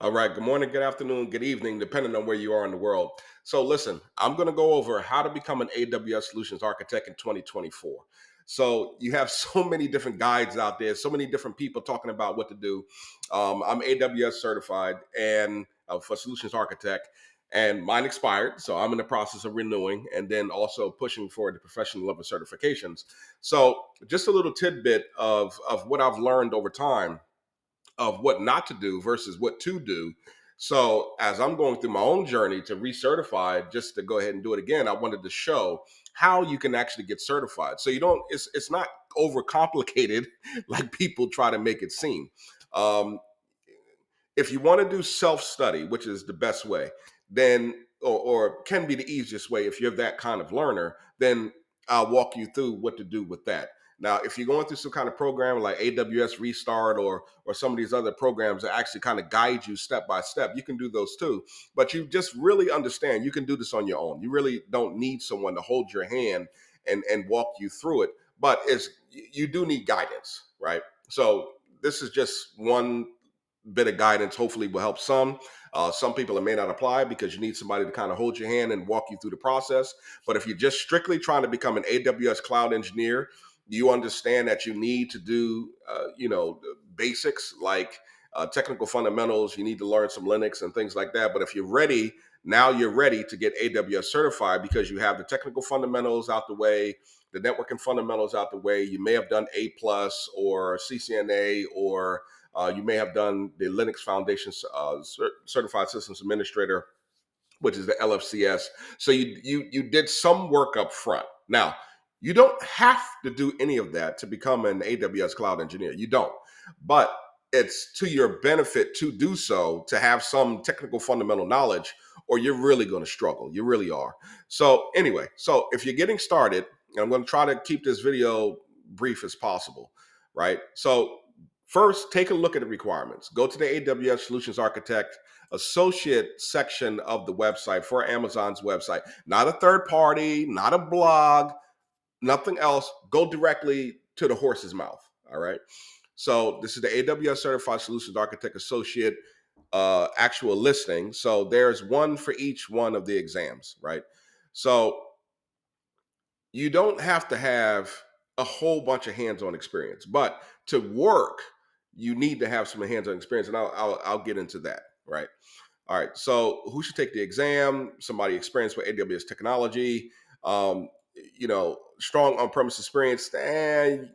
All right. Good morning, good afternoon, good evening, depending on where you are in the world. So, listen, I'm going to go over how to become an AWS solutions architect in 2024. So, you have so many different guides out there, so many different people talking about what to do. I'm AWS certified and for solutions architect, and mine expired. So, I'm in the process of renewing and then also pushing for the professional level certifications. So, just a little tidbit of what I've learned over time of what not to do versus what to do. So as I'm going through my own journey to recertify, just to go ahead and do it again, I wanted to show how you can actually get certified. So you don't, it's not overcomplicated like people try to make it seem. Um, if you want to do self-study, which is the best way, then or can be the easiest way if you're that kind of learner, then I'll walk you through what to do with that. Now, if you're going through some kind of program like AWS Restart or some of these other programs that actually kind of guide you step by step, you can do those too. But you just really understand you can do this on your own. You really don't need someone to hold your hand and walk you through it. But it's you do need guidance, right? So this is just one bit of guidance hopefully will help some. Some people it may not apply because you need somebody to kind of hold your hand and walk you through the process. But if you're just strictly trying to become an AWS cloud engineer, you understand that you need to do, the basics like technical fundamentals. You need to learn some Linux and things like that. But if you're ready, now you're ready to get AWS certified because you have the technical fundamentals out the way, the networking fundamentals out the way. You may have done A plus or CCNA or you may have done the Linux Foundation Certified Systems Administrator, which is the LFCS. So you did some work up front. Now, you don't have to do any of that to become an AWS cloud engineer. You don't. But it's to your benefit to do so, to have some technical fundamental knowledge, or you're really going to struggle. You really are. So anyway, so if you're getting started, and I'm going to try to keep this video brief as possible, right? So first, take a look at the requirements. Go to the AWS Solutions Architect associate section of the website for Amazon's website, not a third party, not a blog, nothing else. Go directly to the horse's mouth. All right. So this is the AWS Certified Solutions Architect Associate actual listing. So there's one for each one of the exams, right? So you don't have to have a whole bunch of hands-on experience, but to work, you need to have some hands-on experience, and I'll get into that, right? All right. So who should take the exam? Somebody experienced with AWS technology, um, strong on-premise experience, and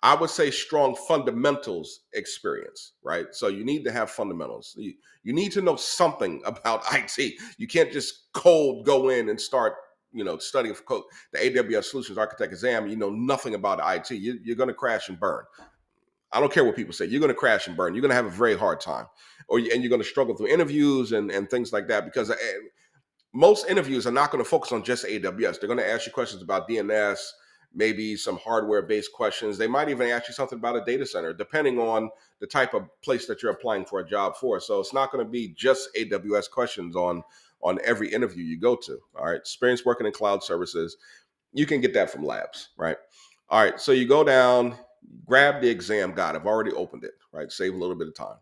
I would say strong fundamentals experience, right? So you need to have fundamentals. You need to know something about IT. You can't just cold go in and start, studying for code. The AWS Solutions Architect exam, you know nothing about IT. You're going to crash and burn. I don't care what people say. You're going to crash and burn. You're going to have a very hard time, and you're going to struggle through interviews and things like that because most interviews are not going to focus on just AWS. They're going to ask you questions about DNS, maybe some hardware-based questions. They might even ask you something about a data center, depending on the type of place that you're applying for a job for. So it's not going to be just AWS questions on every interview you go to. All right, experience working in cloud services. You can get that from labs, right? All right, so you go down, grab the exam guide. I've already opened it, right? Save a little bit of time.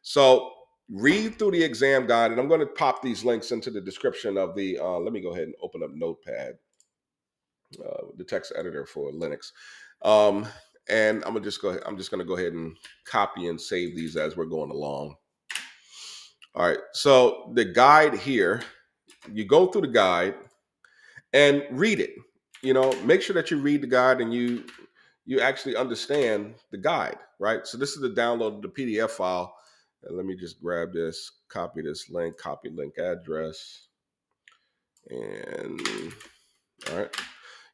So read through the exam guide, and I'm going to pop these links into the description of the. Let me go ahead and open up Notepad, the text editor for Linux, um, and I'm gonna just go. I'm just going to go ahead and copy and save these as we're going along. All right. So the guide here, you go through the guide and read it. Make sure that you read the guide and you actually understand the guide, right? So this is the download of the PDF file. And let me just grab this, copy this link, copy link address, and all right.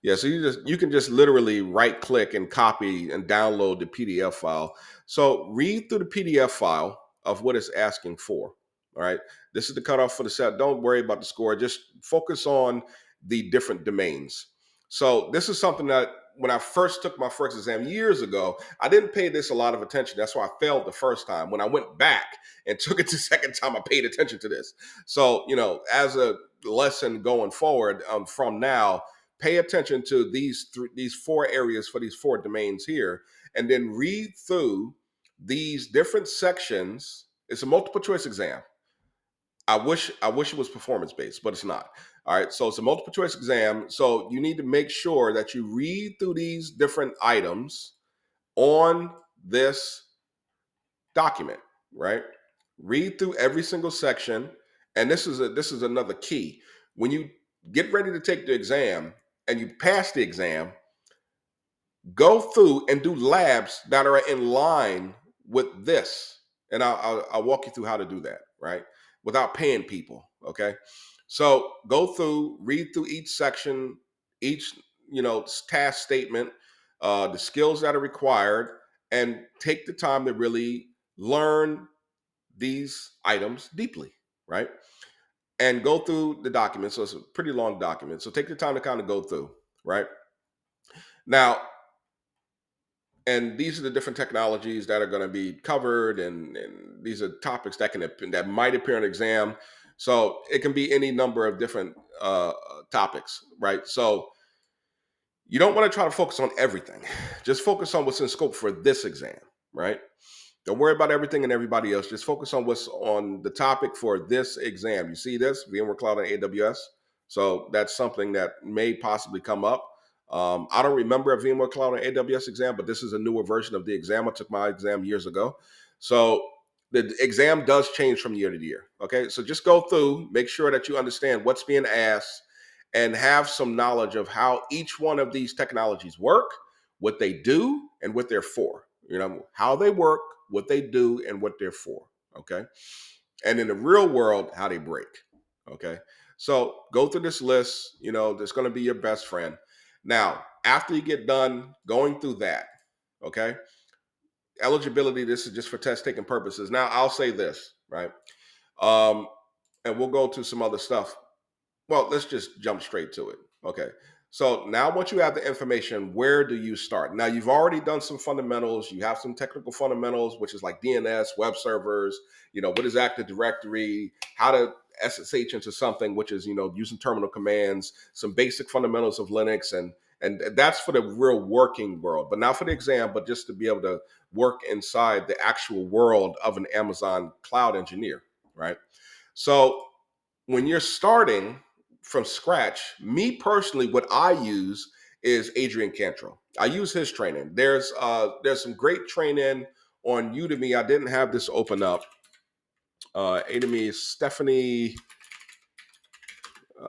Yeah, so you can just literally right click and copy and download the PDF file. So read through the PDF file of what it's asking for. All right. This is the cutoff for the set. Don't worry about the score. Just focus on the different domains. So this is something that when I first took my first exam years ago, I didn't pay this a lot of attention. That's why I failed the first time. When I went back and took it the second time, I paid attention to this. So, as a lesson going forward from now, pay attention to these four areas for these four domains here, and then read through these different sections It's a multiple choice exam. I wish it was performance based, but it's not. All right. So it's a multiple choice exam. So you need to make sure that you read through these different items on this document, right? Read through every single section. And this is another key. When you get ready to take the exam and you pass the exam, go through and do labs that are in line with this. And I'll walk you through how to do that, right? Without paying people. Okay. So go through, read through each section, each, task statement, the skills that are required, and take the time to really learn these items deeply, right? And go through the document. So it's a pretty long document. So take the time to kind of go through, right? Now, and these are the different technologies that are going to be covered, and these are topics that might appear in an exam. So it can be any number of different topics, right? So you don't want to try to focus on everything. Just focus on what's in scope for this exam, right? Don't worry about everything and everybody else. Just focus on what's on the topic for this exam. You see this VMware Cloud and AWS. So that's something that may possibly come up. I don't remember a VMware Cloud and AWS exam, but this is a newer version of the exam. I took my exam years ago. So the exam does change from year to year. Okay. So just go through, make sure that you understand what's being asked, and have some knowledge of how each one of these technologies work, what they do, and what they're for. How they work, what they do, and what they're for. Okay. And in the real world, how they break. Okay. So go through this list, that's going to be your best friend. Now, after you get done going through that, okay, eligibility, this is just for test taking purposes. Now, I'll say this, right? Um, and we'll go to some other stuff. Well, let's just jump straight to it. Okay. So now once you have the information, where do you start? Now you've already done some fundamentals. You have some technical fundamentals, which is like DNS, web servers, what is Active Directory, how to SSH into something, which is, using terminal commands, some basic fundamentals of Linux, and that's for the real working world, but not for the exam, but just to be able to work inside the actual world of an Amazon cloud engineer, right? So when you're starting from scratch, me personally, what I use is Adrian Cantrell. I use his training. There's some great training on Udemy. I didn't have this open up. Udemy is Stephanie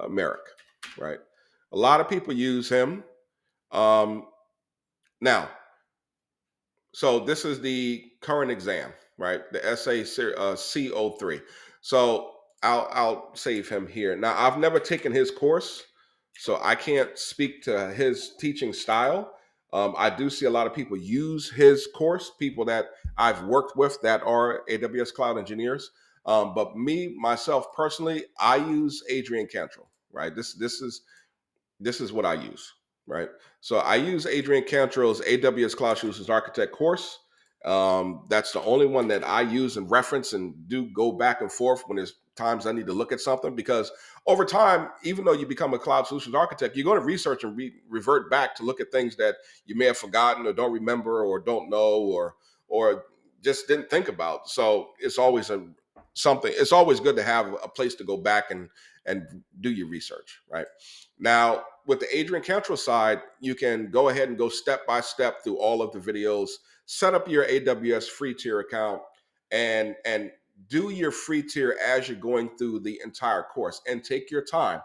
Merrick, right? A lot of people use him. Um, Now, so this is the current exam, right? The essay CO3. So I'll save him here. Now I've never taken his course, so I can't speak to his teaching style. I do see a lot of people use his course, people that I've worked with that are AWS cloud engineers. But me myself personally, I use Adrian Cantrell. Right. This is what I use, right? So I use Adrian Cantrell's AWS Cloud Solutions Architect course. That's the only one that I use and reference and do go back and forth when there's times I need to look at something, because over time, even though you become a cloud solutions architect, you're going to research and revert back to look at things that you may have forgotten or don't remember or don't know or just didn't think about. So it's always something. It's always good to have a place to go back and do your research, right? Now, with the Adrian Cantrell side, you can go ahead and go step by step through all of the videos, set up your AWS free tier account, and do your free tier as you're going through the entire course, and take your time.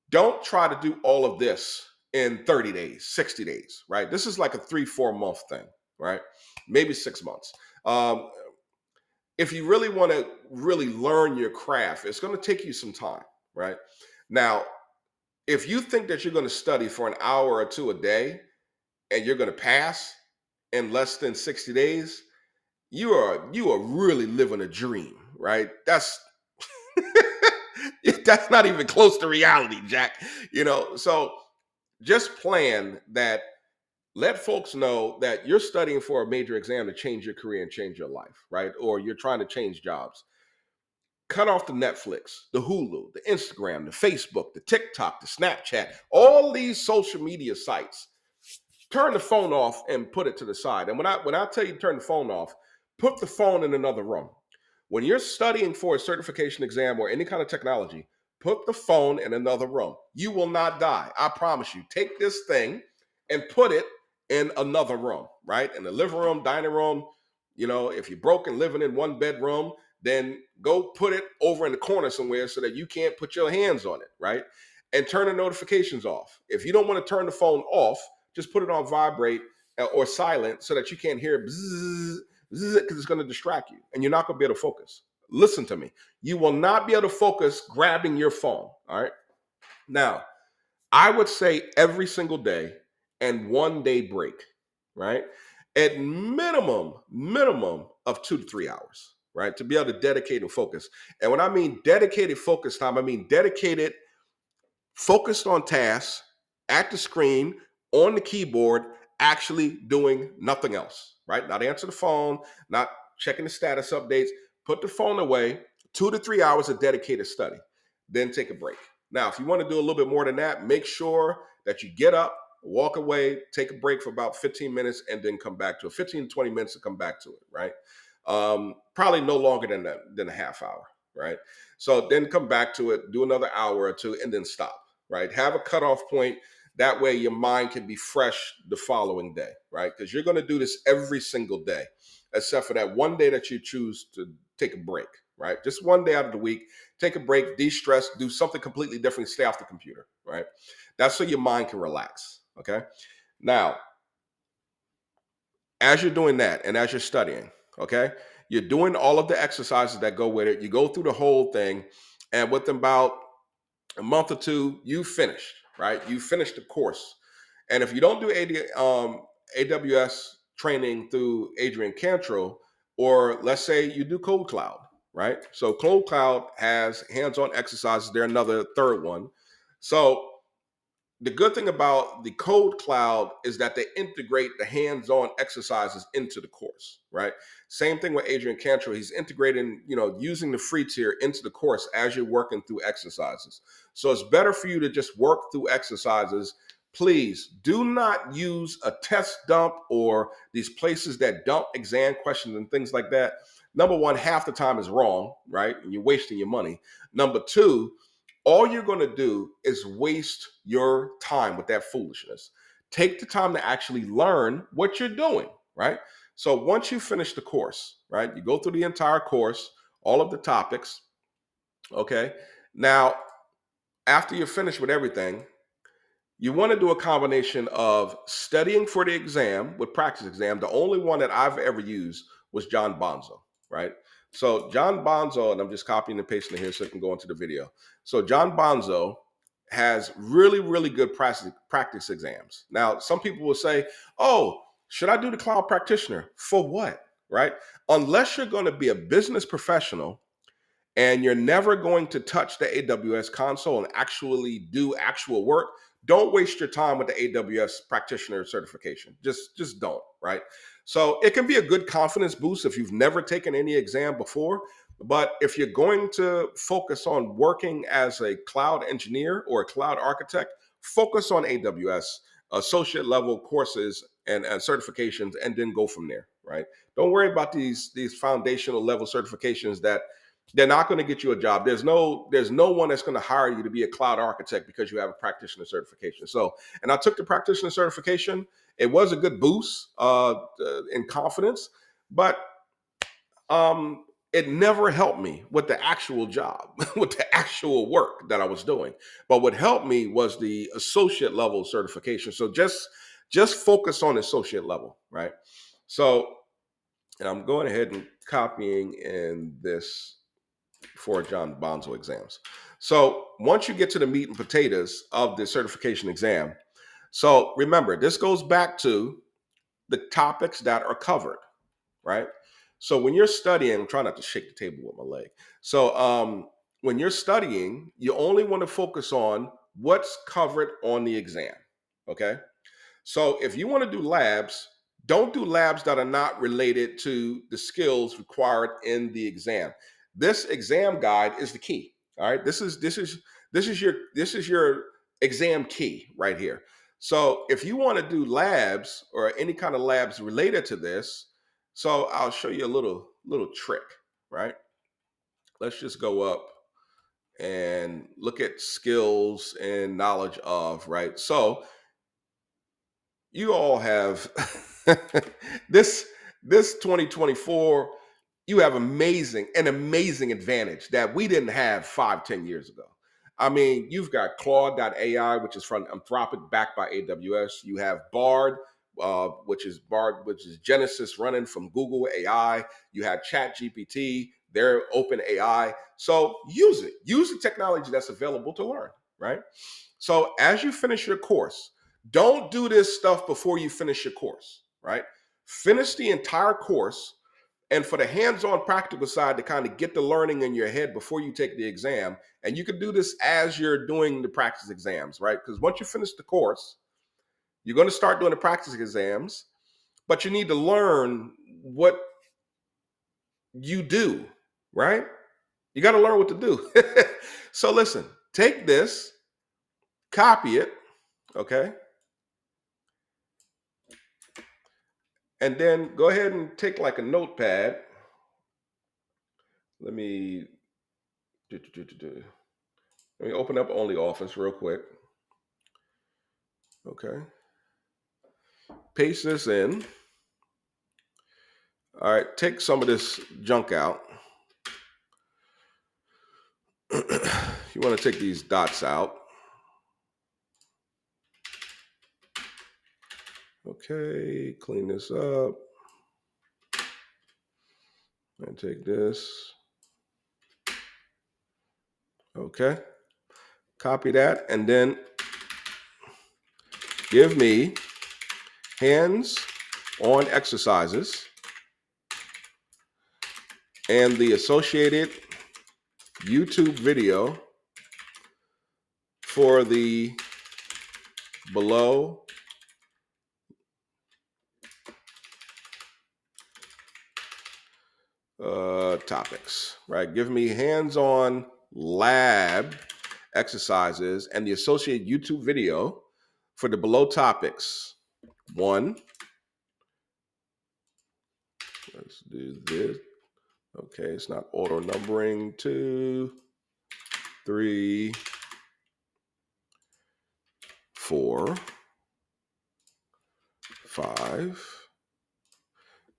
Don't try to do all of this in 30 days, 60 days, right? This is like a 3-4 month thing, right? Maybe 6 months. Um, if you really want to really learn your craft, it's going to take you some time, right? Now, if you think that you're going to study for an hour or two a day and you're going to pass in less than 60 days, you are really living a dream, right? That's that's not even close to reality, Jack. So just plan that. Let folks know that you're studying for a major exam to change your career and change your life, right? Or you're trying to change jobs. Cut off the Netflix, the Hulu, the Instagram, the Facebook, the TikTok, the Snapchat, all these social media sites. Turn the phone off and put it to the side. And when I tell you turn the phone off, put the phone in another room. When you're studying for a certification exam or any kind of technology, put the phone in another room. You will not die. I promise you. Take this thing and put it in another room, right? In the living room, dining room. You know, if you're broken living in one bedroom, then go put it over in the corner somewhere so that you can't put your hands on it, right? And turn the notifications off. If you don't want to turn the phone off, just put it on vibrate or silent so that you can't hear bzzz, because it's going to distract you and you're not going to be able to focus. Listen to me. You will not be able to focus grabbing your phone. All right. Now, I would say every single day and 1 day break, right? At minimum of 2 to 3 hours, right? To be able to dedicate and focus. And when I mean dedicated focus time, I mean dedicated focused on tasks at the screen, on the keyboard, actually doing nothing else, right? Not answer the phone, not checking the status updates. Put the phone away, 2 to 3 hours of dedicated study, then take a break. Now, if you want to do a little bit more than that, make sure that you get up, walk away, take a break for about 15 minutes, and then come back to it. 15 to 20 minutes to come back to it, right? Probably no longer than that, than a half hour, right? So then come back to it, do another hour or two, and then stop, right? Have a cutoff point. That way your mind can be fresh the following day, right? Because you're going to do this every single day, except for that 1 day that you choose to take a break, right? Just 1 day out of the week, take a break, de-stress, do something completely different, stay off the computer, right? That's so your mind can relax, okay? Now, as you're doing that and as you're studying, okay, you're doing all of the exercises that go with it. You go through the whole thing, and within about a month or two, you finished, right? You finished the course. And if you don't do AWS training through Adrian Cantrell, or let's say you do Code Cloud, right? So Code Cloud has hands-on exercises. They're another third one. So the good thing about the Code Cloud is that they integrate the hands-on exercises into the course, right? Same thing with Adrian Cantrell. He's integrating, using the free tier into the course as you're working through exercises. So it's better for you to just work through exercises. Please do not use a test dump or these places that dump exam questions and things like that. Number one, half the time is wrong, right? And you're wasting your money. Number two, all you're going to do is waste your time with that foolishness. Take the time to actually learn what you're doing, right? So once you finish the course, right, you go through the entire course, all of the topics, okay? Now, after you're finished with everything, you want to do a combination of studying for the exam with practice exam. The only one that I've ever used was John Bonzo, right? So John Bonzo, and I'm just copying and pasting it here so it can go into the video. So John Bonzo has really, really good practice exams. Now, some people will say, oh, should I do the cloud practitioner? For what, right? Unless you're going to be a business professional and you're never going to touch the AWS console and actually do actual work, don't waste your time with the AWS practitioner certification. Just don't, right? So it can be a good confidence boost if you've never taken any exam before. But if you're going to focus on working as a cloud engineer or a cloud architect, focus on AWS associate level courses and certifications, and then go from there, right? Don't worry about these foundational level certifications that they're not going to get you a job. There's no one that's going to hire you to be a cloud architect because you have a practitioner certification. So, and I took the practitioner certification. It was a good boost in confidence, but it never helped me with the actual job, with the actual work that I was doing. But what helped me was the associate level certification. So just focus on associate level, right? So, and I'm going ahead and copying in this for John Bonzo exams. So once you get to the meat and potatoes of the certification exam, so remember, this goes back to the topics that are covered, right? So when you're studying, I'm trying not to shake the table with my leg. So when you're studying, you only want to focus on what's covered on the exam, okay? So if you want to do labs, don't do labs that are not related to the skills required in the exam. This exam guide is the key. All right. This is your exam key right here. So if you want to do labs or any kind of labs related to this, so I'll show you a little trick, right? let's just go up and look at skills and knowledge of, right? So you all have this this 2024, you have an amazing advantage that we didn't have 5, 10 years ago. I mean, you've got Claude.ai, which is from Anthropic, backed by AWS. You have Bard, which is Genesis running from Google AI. You have Chat GPT, they're open AI. So use it. Use the technology that's available to learn, right? So as you finish your course, don't do this stuff before you finish your course, right? Finish the entire course. And for the hands-on practical side, to kind of get the learning in your head before you take the exam. And you can do this as you're doing the practice exams, right? Because once you finish the course, you're going to start doing the practice exams, but you need to learn what you do, right? You got to learn what to do. So listen, take this, copy it, okay? And then go ahead and take like a notepad. Let me open up OnlyOffice real quick. Okay. Paste this in. All right, take some of this junk out. You want to take these dots out. Okay, clean this up. And take this. Okay. Copy that and then give me hands-on exercises and the associated YouTube video for the below topics, right? Give me hands-on lab exercises and the associated YouTube video for the below topics. 1, let's do this. Okay, it's not auto numbering. 2, 3, 4, 5,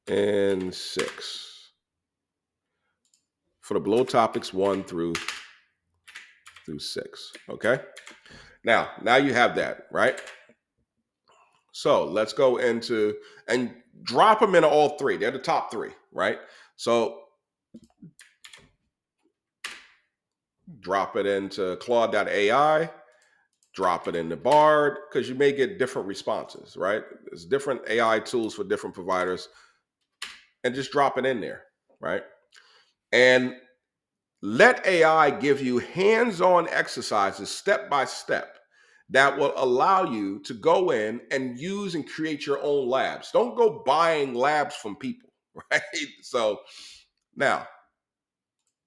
and 6 for the below topics 1 through 6. Okay. Now you have that, right? So let's go into and drop them into all 3. They're the top 3, right? So drop it into Claude.ai, drop it into Bard, because you may get different responses, right? There's different AI tools for different providers, and just drop it in there, right? And let AI give you hands-on exercises step by step that will allow you to go in and use and create your own labs. Don't go buying labs from people, right? So now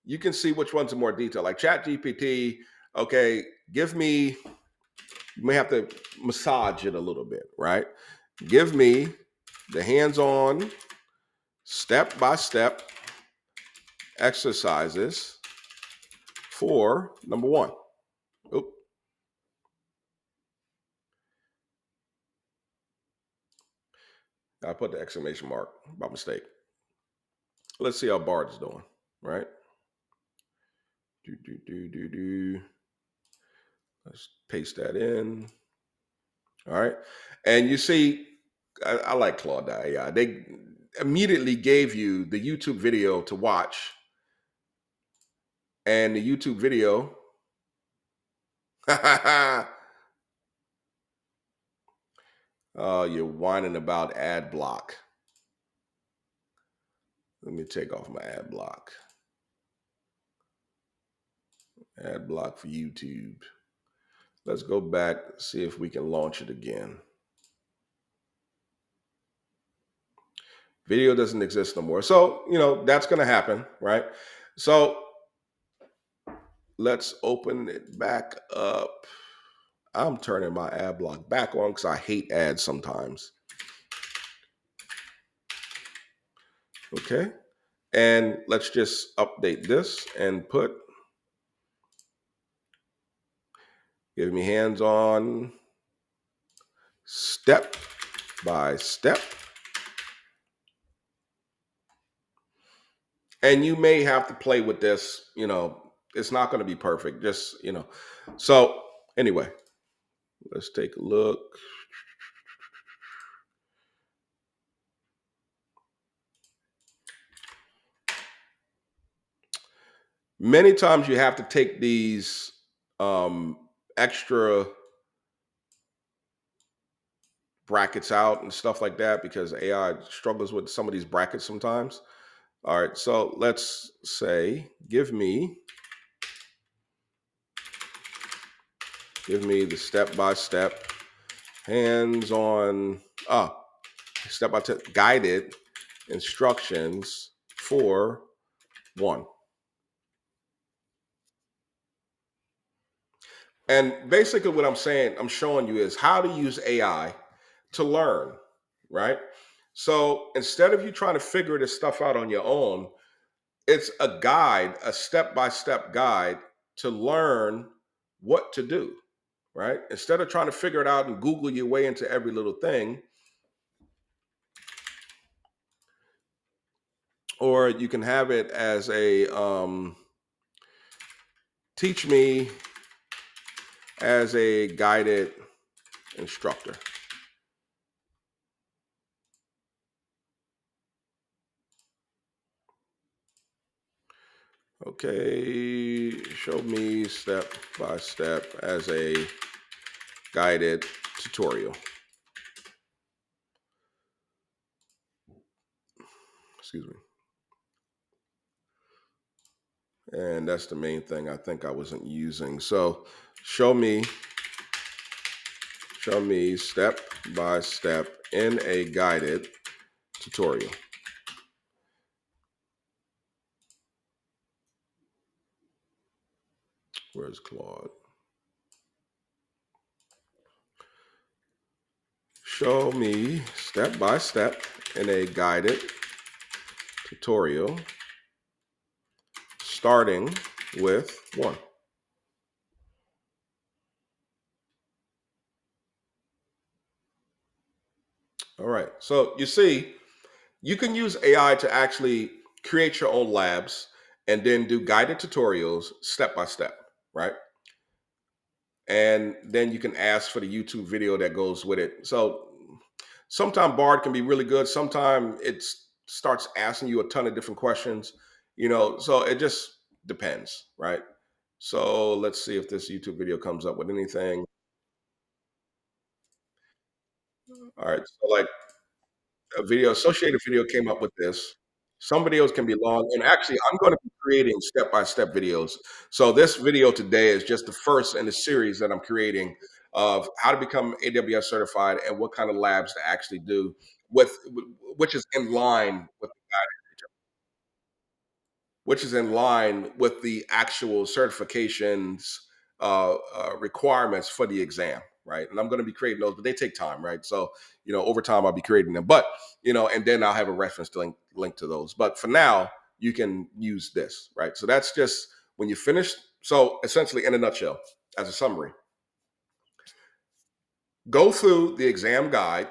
you can see which ones in more detail, like ChatGPT. Okay, give me, you may have to massage it a little bit, right? Give me the hands-on step-by-step exercises for number 1. Oop. I put the exclamation mark by mistake. Let's see how Bard's doing, right? Let's paste that in. All right. And you see, I like Claude.ai. They immediately gave you the YouTube video to watch. And the YouTube video, oh, you're whining about ad block. Let me take off my ad block. Ad block for YouTube. Let's go back, see if we can launch it again. Video doesn't exist no more. So, that's going to happen, right? So let's open it back up. I'm turning my ad block back on because I hate ads sometimes. Okay. And let's just update this and give me hands on step by step. And you may have to play with this, it's not going to be perfect. So anyway, let's take a look. Many times you have to take these um, extra brackets out and stuff like that because AI struggles with some of these brackets sometimes. All right, so let's say give me the step by step, hands on, step by step guided instructions for one. And basically, what I'm showing you is how to use AI to learn, right? So instead of you trying to figure this stuff out on your own, it's a guide, a step by step guide to learn what to do, right? Instead of trying to figure it out and Google your way into every little thing, or you can have it as a teach me as a guided instructor. Okay, show me step by step as a guided tutorial. Excuse me. And that's the main thing I think I wasn't using. So show me step by step in a guided tutorial. Where's Claude? Show me step by step in a guided tutorial starting with one. All right. So you see, you can use AI to actually create your own labs and then do guided tutorials step by step, right? And then you can ask for the YouTube video that goes with it. So sometimes Bard can be really good. Sometimes it starts asking you a ton of different questions, so it just depends, right? So let's see if this YouTube video comes up with anything. All right. So like associated video came up with this. Some videos can be long, and actually, I'm going to be creating step-by-step videos. So this video today is just the first in the series that I'm creating of how to become AWS certified and what kind of labs to actually do with, which is in line with the actual certifications requirements for the exam, right? And I'm going to be creating those, but they take time, right? So over time I'll be creating them, but and then I'll have a reference to link to those. But for now, you can use this, right? So that's just when you finish. So essentially, in a nutshell, as a summary, go through the exam guide,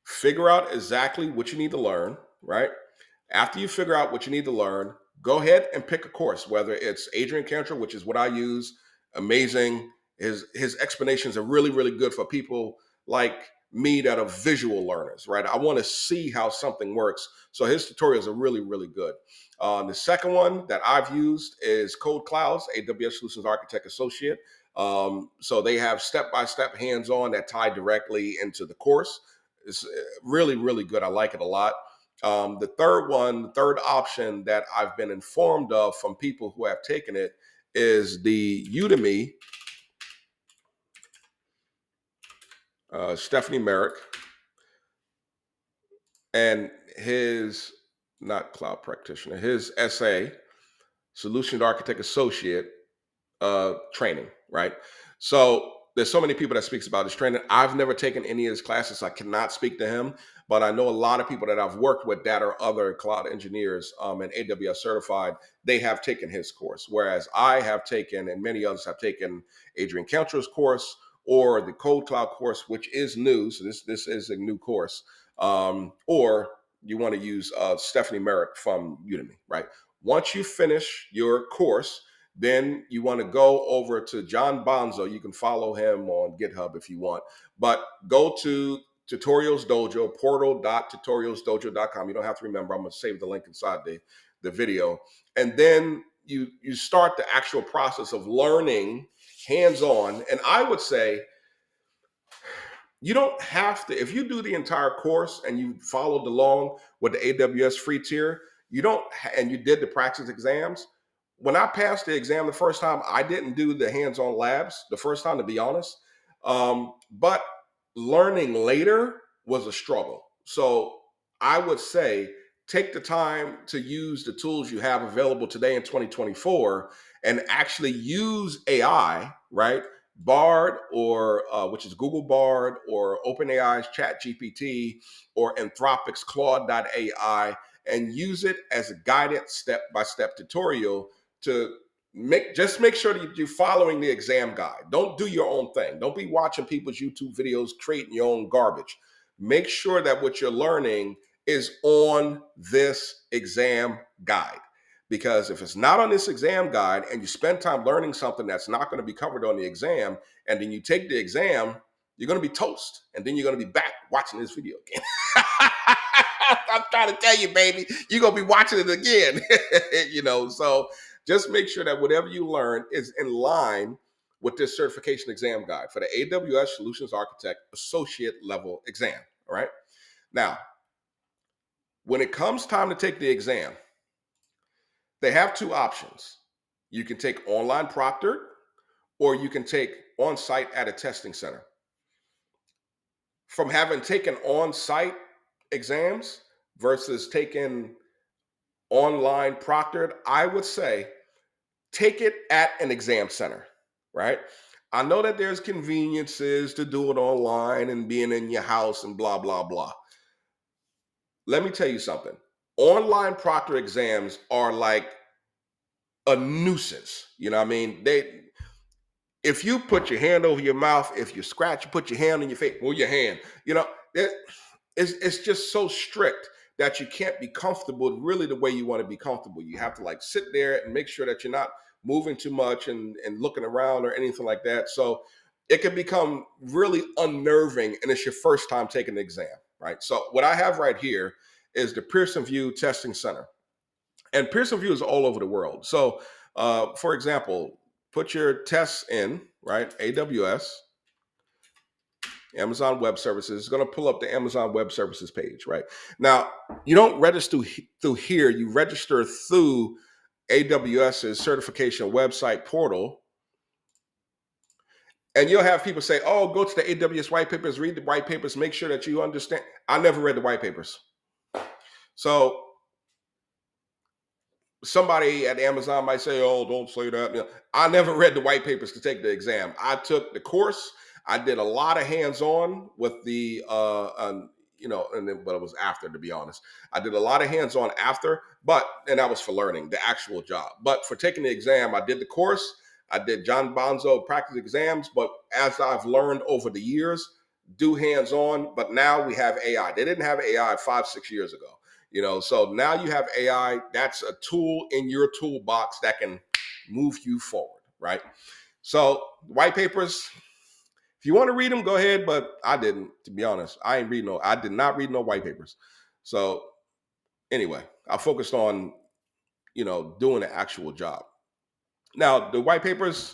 figure out exactly what you need to learn, right? After you figure out what you need to learn, go ahead and pick a course, whether it's Adrian Cantor, which is what I use. Amazing. His explanations are really, really good for people like me that are visual learners, right? I want to see how something works. So his tutorials are really, really good. The second one that I've used is Code Clouds, AWS Solutions Architect Associate. So they have step-by-step hands-on that tie directly into the course. It's really, really good. I like it a lot. The third option that I've been informed of from people who have taken it is the Udemy Stephanie Merrick and his, not cloud practitioner, his SA, Solution Architect Associate training, right? So there's so many people that speaks about this training. I've never taken any of his classes. So I cannot speak to him, but I know a lot of people that I've worked with that are other cloud engineers and AWS certified. They have taken his course, whereas I have taken, and many others have taken, Adrian Cantor's course or the Code Cloud course, which is new. So this is a new course. Or you want to use Stephanie Merrick from Udemy, right? Once you finish your course, then you want to go over to John Bonzo. You can follow him on GitHub if you want, but go to Tutorials Dojo, portal.tutorialsdojo.com. You don't have to remember. I'm going to save the link inside the video. And then you start the actual process of learning hands-on. And I would say you don't have to, if you do the entire course and you followed along with the AWS free tier, you don't, and you did the practice exams. When I passed the exam the first time, I didn't do the hands-on labs the first time, to be honest. But learning later was a struggle. So I would say take the time to use the tools you have available today in 2024 and actually use AI, right? Bard, or which is Google Bard, or OpenAI's ChatGPT, or Anthropic's Claude.ai, and use it as a guided step-by-step tutorial to make sure that you're following the exam guide. Don't do your own thing. Don't be watching people's YouTube videos, creating your own garbage. Make sure that what you're learning is on this exam guide. Because if it's not on this exam guide and you spend time learning something that's not going to be covered on the exam, and then you take the exam, you're going to be toast. And then you're going to be back watching this video again. I'm trying to tell you, baby, you're going to be watching it again. So just make sure that whatever you learn is in line with this certification exam guide for the AWS Solutions Architect Associate Level exam. All right. Now, when it comes time to take the exam, they have two options. You can take online proctored, or you can take on-site at a testing center. From having taken on-site exams versus taking online proctored, I would say take it at an exam center, right? I know that there's conveniences to do it online and being in your house and blah, blah, blah. Let me tell you something. Online proctor exams are like a nuisance. You know what I mean? If you put your hand over your mouth, if you scratch, you put your hand on your face, move your hand. It's just so strict that you can't be comfortable really the way you want to be comfortable. You have to like sit there and make sure that you're not moving too much and looking around or anything like that. So it can become really unnerving, and it's your first time taking the exam, right? So what I have right here is the Pearson VUE Testing Center. And Pearson VUE is all over the world. So for example, put your tests in, right? AWS, Amazon Web Services. It's going to pull up the Amazon Web Services page, right? Now, you don't register through here. You register through AWS's certification website portal. And you'll have people say, oh, go to the AWS white papers, read the white papers, make sure that you understand. I never read the white papers. So somebody at Amazon might say, "Oh, don't say that." I never read the white papers to take the exam. I took the course. I did a lot of hands-on with the, but it was after, to be honest. I did a lot of hands-on after, and that was for learning the actual job. But for taking the exam, I did the course. I did John Bonzo practice exams. But as I've learned over the years, do hands-on. But now we have AI. They didn't have AI 5-6 years ago. So now you have AI. That's a tool in your toolbox that can move you forward, right? So white papers, if you want to read them, go ahead. But I didn't, to be honest. I did not read no white papers. So anyway, I focused on, doing the actual job. Now, the white papers,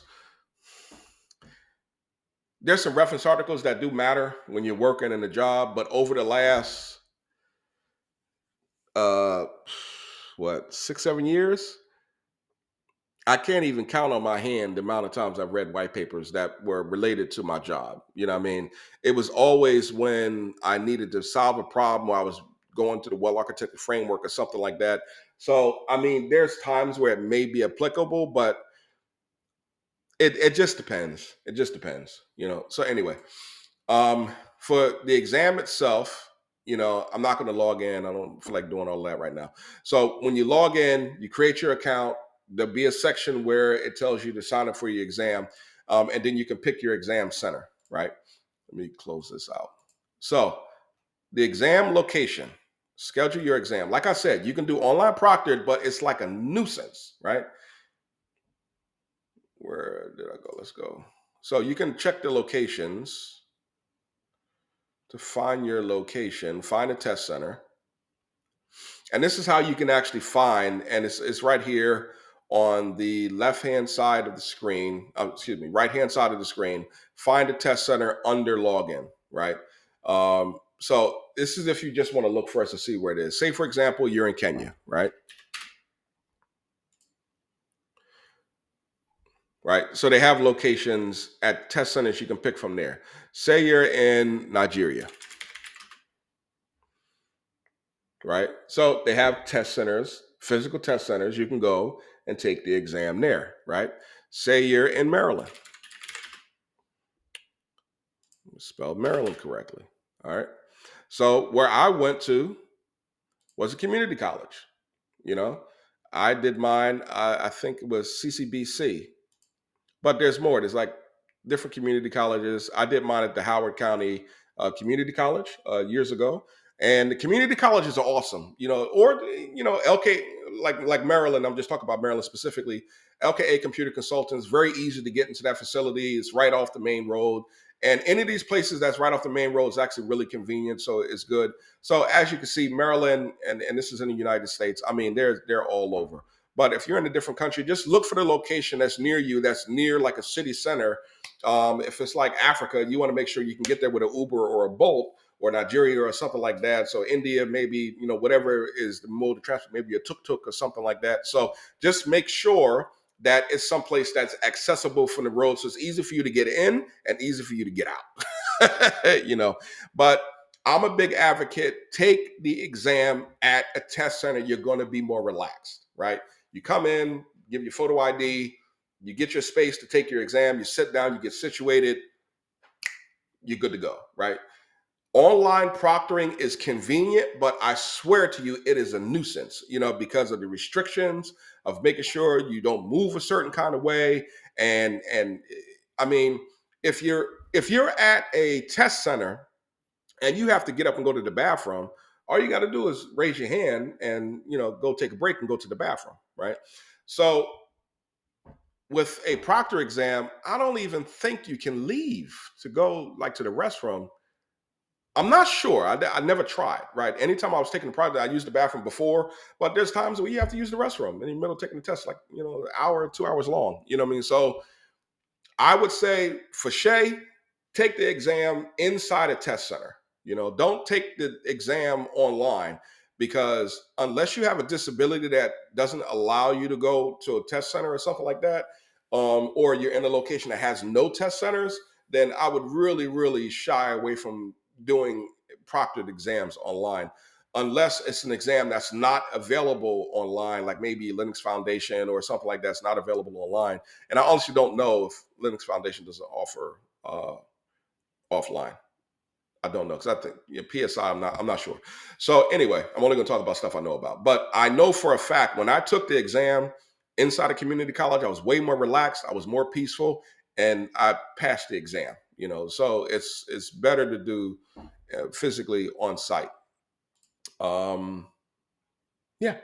there's some reference articles that do matter when you're working in a job, but over the last, 6-7 years, I can't even count on my hand the amount of times I've read white papers that were related to my job. You know what I mean? It was always when I needed to solve a problem, or I was going to the well-architected framework or something like that. So, I mean, there's times where it may be applicable, but It just depends. It just depends, So anyway, um, for the exam itself, I'm not going to log in. I don't feel like doing all that right now. So when you log in, you create your account. There'll be a section where it tells you to sign up for your exam, and then you can pick your exam center. Right. Let me close this out. So the exam location. Schedule your exam. Like I said, you can do online proctored, but it's like a nuisance, right? Where did I go? Let's go. So you can check the locations to find your location, find a test center. And this is how you can actually find, and it's right here on the left hand side of the screen, excuse me, right hand side of the screen. Find a test center under login, right? So this is if you just want to look for us to see where it is. Say, for example, you're in Kenya, right? Right. So they have locations at test centers you can pick from there. Say you're in Nigeria, right? So they have test centers, physical test centers. You can go and take the exam there, right? Say you're in Maryland. Spelled Maryland correctly. All right. So where I went to was a community college. You know, I did mine. I think it was CCBC. But there's more. There's like different community colleges. I did mine at the Howard County Community College years ago, and the community colleges are awesome. Or LK, like Maryland. I'm just talking about Maryland specifically. LKA Computer Consultants, very easy to get into that facility. It's right off the main road. And any of these places that's right off the main road is actually really convenient, so it's good. So as you can see, Maryland, and this is in the United States. I mean, they're all over. But if you're in a different country, just look for the location that's near you, that's near like a city center. If it's like Africa, you want to make sure you can get there with an Uber or a Bolt, or Nigeria or something like that. So India, maybe, whatever is the mode of transport, maybe a tuk-tuk or something like that. So just make sure that it's someplace that's accessible from the road. So it's easy for you to get in and easy for you to get out. But I'm a big advocate. Take the exam at a test center. You're going to be more relaxed, right? You come in, give your photo ID, you get your space to take your exam, you sit down, you get situated, you're good to go, right? Online proctoring is convenient, but I swear to you, it is a nuisance, because of the restrictions of making sure you don't move a certain kind of way. And I mean, if you're at a test center and you have to get up and go to the bathroom, all you got to do is raise your hand and go take a break and go to the bathroom, right? So with a proctor exam, I don't even think you can leave to go like to the restroom. I'm not sure. I never tried, right? Anytime I was taking the proctor, I used the bathroom before, but there's times where you have to use the restroom in the middle of taking the test, like, an hour, 2 hours long. You know what I mean? So I would say for Shay, take the exam inside a test center. Don't take the exam online, because unless you have a disability that doesn't allow you to go to a test center or something like that, or you're in a location that has no test centers, then I would really, really shy away from doing proctored exams online. Unless it's an exam that's not available online, like maybe Linux Foundation or something like that's not available online. And I honestly don't know if Linux Foundation doesn't offer offline. I don't know, because I think PSI. I'm not sure. So anyway, I'm only going to talk about stuff I know about. But I know for a fact when I took the exam inside a community college, I was way more relaxed. I was more peaceful, and I passed the exam. So it's better to do physically on site. Um, yeah.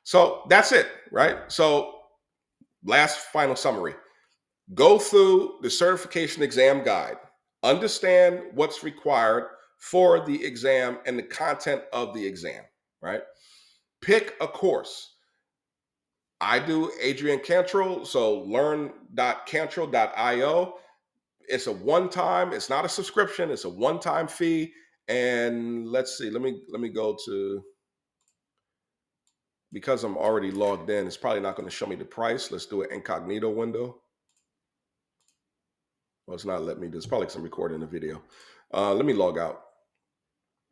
So that's it, right? So last final summary. Go through the certification exam guide, understand what's required for the exam and the content of the exam, right? Pick a course. I do Adrian Cantrell, so learn.cantrell.io. It's a one-time, it's not a subscription, it's a one-time fee. And let's see, let me go to, because I'm already logged in, it's probably not going to show me the price. Let's do an incognito window. Well, it's not letting me do. It's probably because I'm recording the video. Let me log out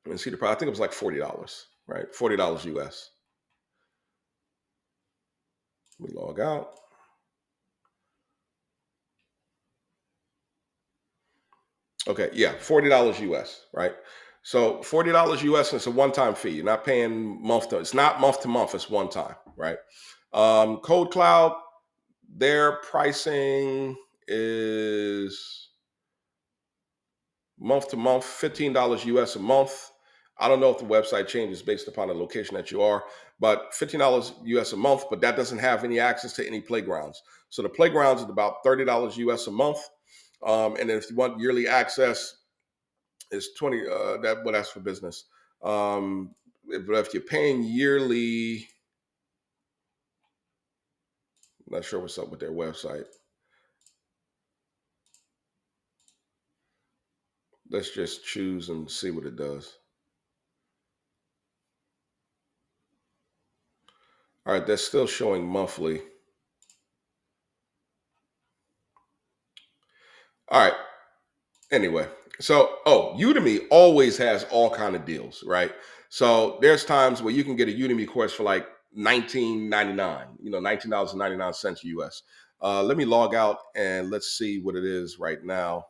and see the price. I think it was like $40, right? $40 US. We log out. Okay, yeah, $40 US, right? So $40 US, and it's a one-time fee. You're not paying month to. It's not month to month. It's one time, right? Code Cloud, their pricing is month to month, $15 US a month. I don't know if the website changes based upon the location that you are, but $15 US a month, but that doesn't have any access to any playgrounds. So the playgrounds is about $30 US a month. And then if you want yearly access, it's 20 that's for business. But if you're paying yearly, I'm not sure what's up with their website. Let's just choose and see what it does. All right, that's still showing monthly. All right. Anyway, so Udemy always has all kind of deals, right? So there's times where you can get a Udemy course for like 19.99, $19.99 US. Let me log out and let's see what it is right now.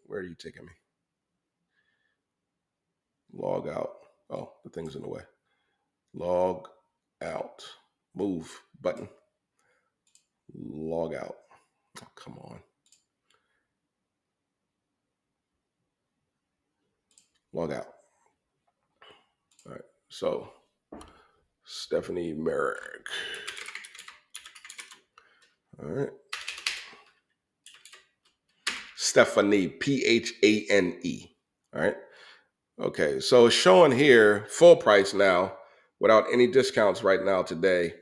Where are you taking me? Log out. Oh, the thing's in the way. Log out. Move button. Log out. Oh, come on. Log out. All right. So Stephanie Merrick. All right. Stephanie, Phane. All right. Okay. So it's showing here full price now without any discounts right now today.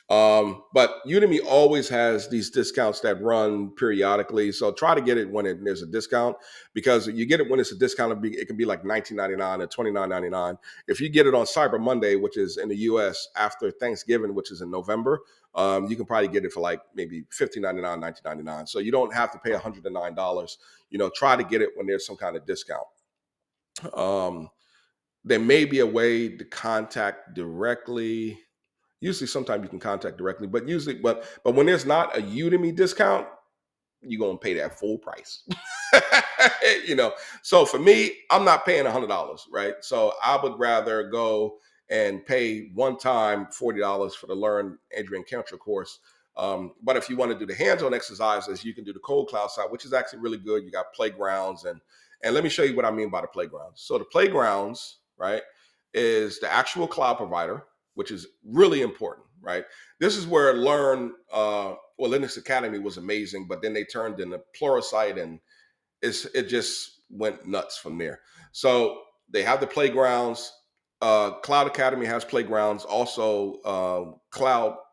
But Udemy always has these discounts that run periodically. So try to get it when there's a discount, because you get it when it's a discount. It can be like $19.99 or $29.99. If you get it on Cyber Monday, which is in the US after Thanksgiving, which is in November, you can probably get it for like maybe $15.99, $19.99. So you don't have to pay $109. Try to get it when there's some kind of discount. Um, there may be a way to contact directly. Usually, sometimes you can contact directly, but when there's not a Udemy discount, you're gonna pay that full price. you know. So for me, I'm not paying $100, right? So I would rather go and pay one time $40 for the Learn Adrian Cantor course. But if you want to do the hands-on exercises, you can do the Code Cloud side, which is actually really good. You got playgrounds, and let me show you what I mean by the playgrounds. So the playgrounds, right, is the actual cloud provider, which is really important, right? This is where Learn Linux Academy was amazing, but then they turned into Pluralsight, and it just went nuts from there. So they have the playgrounds. Cloud Academy has playgrounds. Also,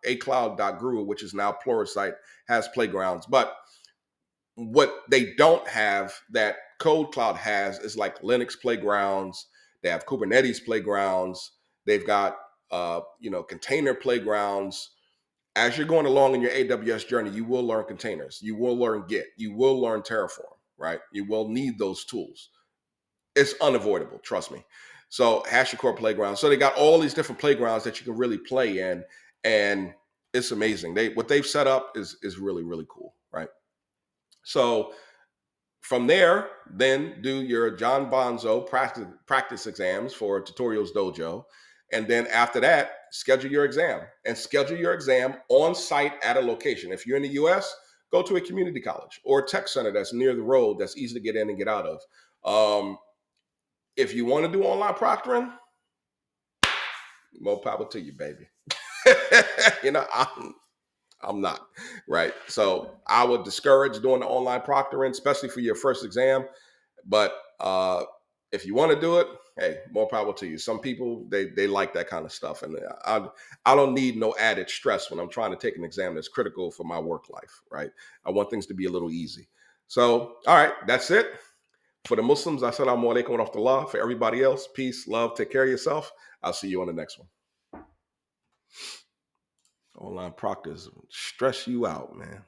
acloud.guru, which is now Pluralsight, has playgrounds. But what they don't have that Code Cloud has is like Linux playgrounds. They have Kubernetes playgrounds. They've got container playgrounds. As you're going along in your AWS journey, you will learn containers. You will learn Git. You will learn Terraform, right? You will need those tools. It's unavoidable, trust me. So HashiCorp Playground. So they got all these different playgrounds that you can really play in, and it's amazing. What they've set up is really, really cool, right? So from there, then do your John Bonzo practice exams for Tutorials Dojo. And then after that, schedule your exam, and schedule your exam on site at a location. If you're in the US, go to a community college or a tech center that's near the road, that's easy to get in and get out of. If you want to do online proctoring, more power to you, baby. I'm not, right? So I would discourage doing the online proctoring, especially for your first exam. But if you want to do it, hey, more power to you. Some people they like that kind of stuff, and I don't need no added stress when I'm trying to take an exam that's critical for my work life, right? I want things to be a little easy. So, all right, that's it. For the Muslims, assalamu alaikum wa rahmatullah. For everybody else, peace, love, take care of yourself. I'll see you on the next one. Online proctors stress you out, man.